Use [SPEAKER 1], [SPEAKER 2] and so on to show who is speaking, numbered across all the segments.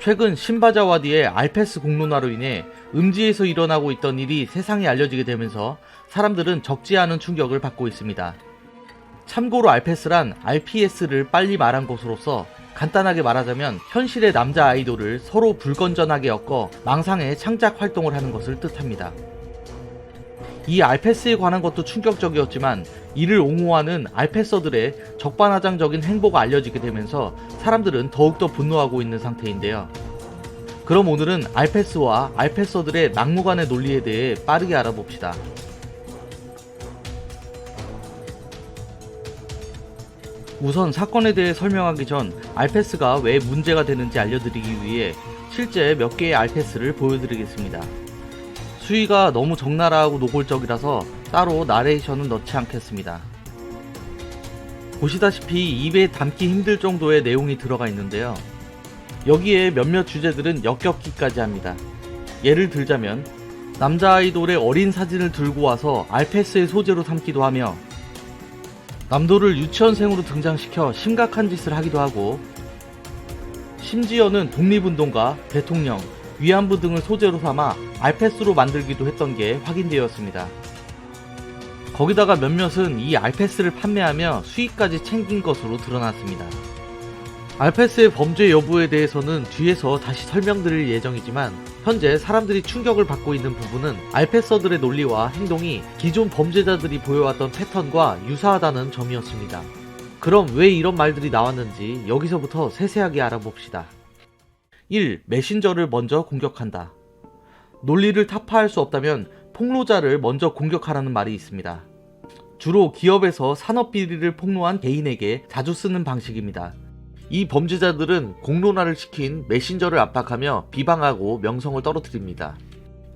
[SPEAKER 1] 최근 신바자와디의 알페스 공론화로 인해 음지에서 일어나고 있던 일이 세상에 알려지게 되면서 사람들은 적지 않은 충격을 받고 있습니다. 참고로 알페스란 RPS를 빨리 말한 것으로서 간단하게 말하자면 현실의 남자 아이돌을 서로 불건전하게 엮어 망상의 창작 활동을 하는 것을 뜻합니다. 이 알페스에 관한 것도 충격적이었지만 이를 옹호하는 알페서들의 적반하장적인 행보가 알려지게 되면서 사람들은 더욱더 분노하고 있는 상태인데요. 그럼 오늘은 알페스와 알페서들의 막무가내 논리에 대해 빠르게 알아봅시다. 우선 사건에 대해 설명하기 전 알페스가 왜 문제가 되는지 알려드리기 위해 실제 몇 개의 알페스를 보여드리겠습니다. 수위가 너무 적나라하고 노골적이라서 따로 나레이션은 넣지 않겠습니다. 보시다시피 입에 담기 힘들 정도의 내용이 들어가 있는데요. 여기에 몇몇 주제들은 역겹기까지 합니다. 예를 들자면 남자 아이돌의 어린 사진을 들고 와서 알페스의 소재로 삼기도 하며 남도를 유치원생으로 등장시켜 심각한 짓을 하기도 하고 심지어는 독립운동가, 대통령, 위안부 등을 소재로 삼아 알페스로 만들기도 했던 게 확인되었습니다. 거기다가 몇몇은 이 알페스를 판매하며 수익까지 챙긴 것으로 드러났습니다. 알페스의 범죄 여부에 대해서는 뒤에서 다시 설명드릴 예정이지만 현재 사람들이 충격을 받고 있는 부분은 알페서들의 논리와 행동이 기존 범죄자들이 보여왔던 패턴과 유사하다는 점이었습니다. 그럼 왜 이런 말들이 나왔는지 여기서부터 세세하게 알아봅시다. 1. 메신저를 먼저 공격한다. 논리를 타파할 수 없다면 폭로자를 먼저 공격하라는 말이 있습니다. 주로 기업에서 산업 비리를 폭로한 개인에게 자주 쓰는 방식입니다. 이 범죄자들은 공론화를 시킨 메신저를 압박하며 비방하고 명성을 떨어뜨립니다.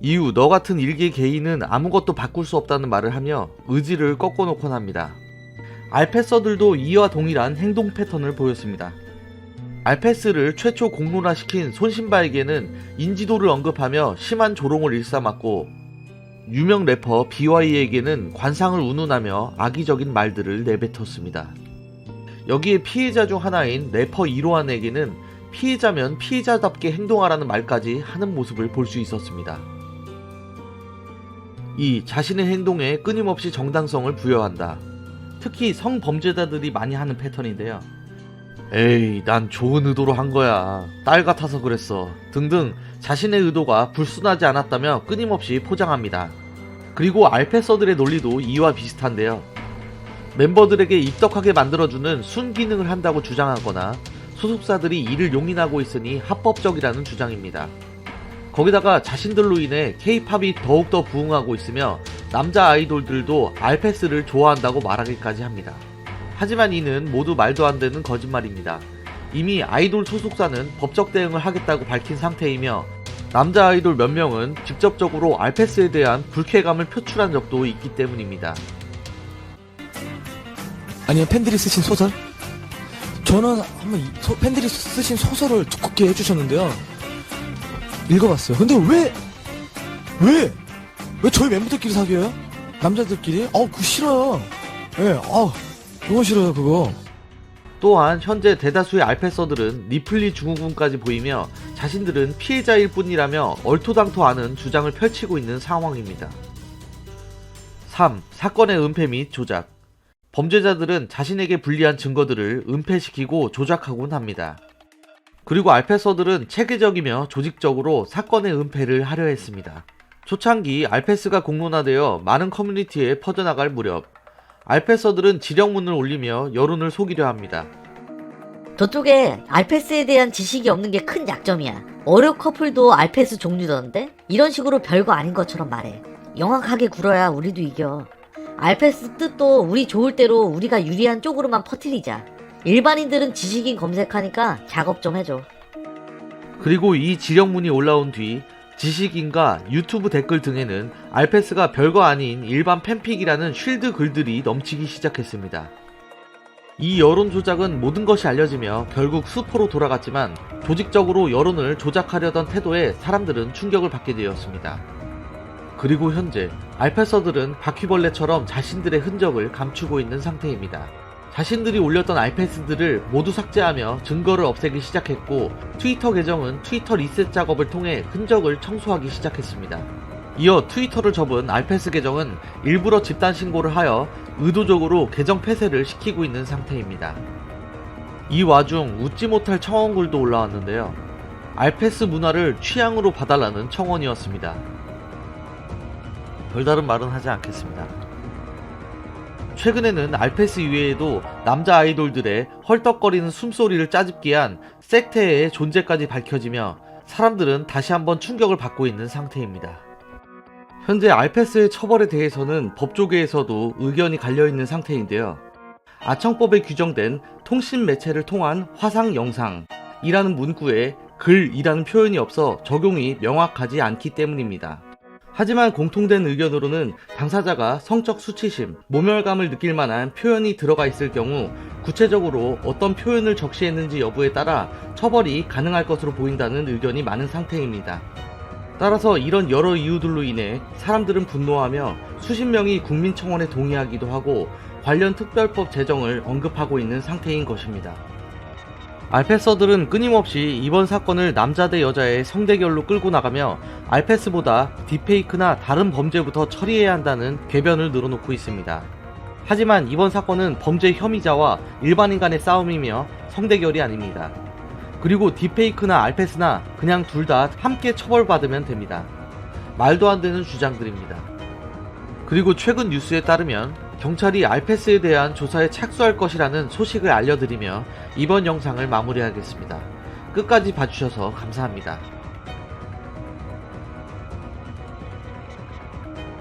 [SPEAKER 1] 이후 너 같은 일개 개인은 아무것도 바꿀 수 없다는 말을 하며 의지를 꺾어놓곤 합니다. 알페서들도 이와 동일한 행동 패턴을 보였습니다. 알페스를 최초 공론화시킨 손신바에게는 인지도를 언급하며 심한 조롱을 일삼았고 유명 래퍼 BY에게는 관상을 운운하며 악의적인 말들을 내뱉었습니다. 여기에 피해자 중 하나인 래퍼 이로한에게는 피해자면 피해자답게 행동하라는 말까지 하는 모습을 볼 수 있었습니다. 2. 자신의 행동에 끊임없이 정당성을 부여한다. 특히 성범죄자들이 많이 하는 패턴인데요. 에이, 난 좋은 의도로 한 거야. 딸 같아서 그랬어. 등등 자신의 의도가 불순하지 않았다며 끊임없이 포장합니다. 그리고 알페서들의 논리도 이와 비슷한데요. 멤버들에게 입덕하게 만들어주는 순기능을 한다고 주장하거나 소속사들이 이를 용인하고 있으니 합법적이라는 주장입니다. 거기다가 자신들로 인해 K-팝이 더욱더 부흥하고 있으며 남자 아이돌들도 알페스를 좋아한다고 말하기까지 합니다. 하지만 이는 모두 말도 안 되는 거짓말입니다. 이미 아이돌 소속사는 법적 대응을 하겠다고 밝힌 상태이며 남자 아이돌 몇 명은 직접적으로 알페스에 대한 불쾌감을 표출한 적도 있기 때문입니다.
[SPEAKER 2] 아니요, 팬들이 쓰신 소설? 저는 한번 팬들이 쓰신 소설을 두껍게 해주셨는데요. 읽어봤어요. 근데 왜 저희 멤버들끼리 사귀어요? 남자들끼리? 그거 싫어요. 예, 그거 싫어요, 그거.
[SPEAKER 1] 또한 현재 대다수의 알페서들은 리플리 증후군까지 보이며 자신들은 피해자일 뿐이라며 얼토당토않은 주장을 펼치고 있는 상황입니다. 3. 사건의 은폐 및 조작. 범죄자들은 자신에게 불리한 증거들을 은폐시키고 조작하곤 합니다. 그리고 알페서들은 체계적이며 조직적으로 사건의 은폐를 하려 했습니다. 초창기 알페스가 공론화되어 많은 커뮤니티에 퍼져나갈 무렵 알페서들은 지령문을 올리며 여론을 속이려 합니다.
[SPEAKER 3] 저쪽에 알페스에 대한 지식이 없는 게 큰 약점이야. 어류 커플도 알페스 종류던데? 이런 식으로 별거 아닌 것처럼 말해. 영악하게 굴어야 우리도 이겨. 알페스 뜻도 우리 좋을 대로 우리가 유리한 쪽으로만 퍼뜨리자. 일반인들은 지식인 검색하니까 작업 좀 해줘.
[SPEAKER 1] 그리고 이 지령문이 올라온 뒤 지식인과 유튜브 댓글 등에는 알페스가 별거 아닌 일반 팬픽이라는 쉴드 글들이 넘치기 시작했습니다. 이 여론 조작은 모든 것이 알려지며 결국 수포로 돌아갔지만 조직적으로 여론을 조작하려던 태도에 사람들은 충격을 받게 되었습니다. 그리고 현재 알페서들은 바퀴벌레처럼 자신들의 흔적을 감추고 있는 상태입니다. 자신들이 올렸던 알패스들을 모두 삭제하며 증거를 없애기 시작했고, 트위터 계정은 트위터 리셋 작업을 통해 흔적을 청소하기 시작했습니다. 이어 트위터를 접은 알패스 계정은 일부러 집단 신고를 하여 의도적으로 계정 폐쇄를 시키고 있는 상태입니다. 이 와중 웃지 못할 청원글도 올라왔는데요. 알패스 문화를 취향으로 봐달라는 청원이었습니다. 별다른 말은 하지 않겠습니다. 최근에는 알패스 이외에도 남자 아이돌들의 헐떡거리는 숨소리를 짜집기 한 섹테의 존재까지 밝혀지며 사람들은 다시 한번 충격을 받고 있는 상태입니다. 현재 알패스의 처벌에 대해서는 법조계에서도 의견이 갈려있는 상태인데요. 아청법에 규정된 통신 매체를 통한 화상 영상이라는 문구에 글이라는 표현이 없어 적용이 명확하지 않기 때문입니다. 하지만 공통된 의견으로는 당사자가 성적 수치심, 모멸감을 느낄 만한 표현이 들어가 있을 경우 구체적으로 어떤 표현을 적시했는지 여부에 따라 처벌이 가능할 것으로 보인다는 의견이 많은 상태입니다. 따라서 이런 여러 이유들로 인해 사람들은 분노하며 수십 명이 국민청원에 동의하기도 하고 관련 특별법 제정을 언급하고 있는 상태인 것입니다. 알패서들은 끊임없이 이번 사건을 남자 대 여자의 성대결로 끌고 나가며 알패스보다 딥페이크나 다른 범죄부터 처리해야 한다는 궤변을 늘어놓고 있습니다. 하지만 이번 사건은 범죄 혐의자와 일반인 간의 싸움이며 성대결이 아닙니다. 그리고 딥페이크나 알패스나 그냥 둘 다 함께 처벌받으면 됩니다. 말도 안 되는 주장들입니다. 그리고 최근 뉴스에 따르면 경찰이 알패스에 대한 조사에 착수할 것이라는 소식을 알려드리며 이번 영상을 마무리하겠습니다. 끝까지 봐주셔서 감사합니다.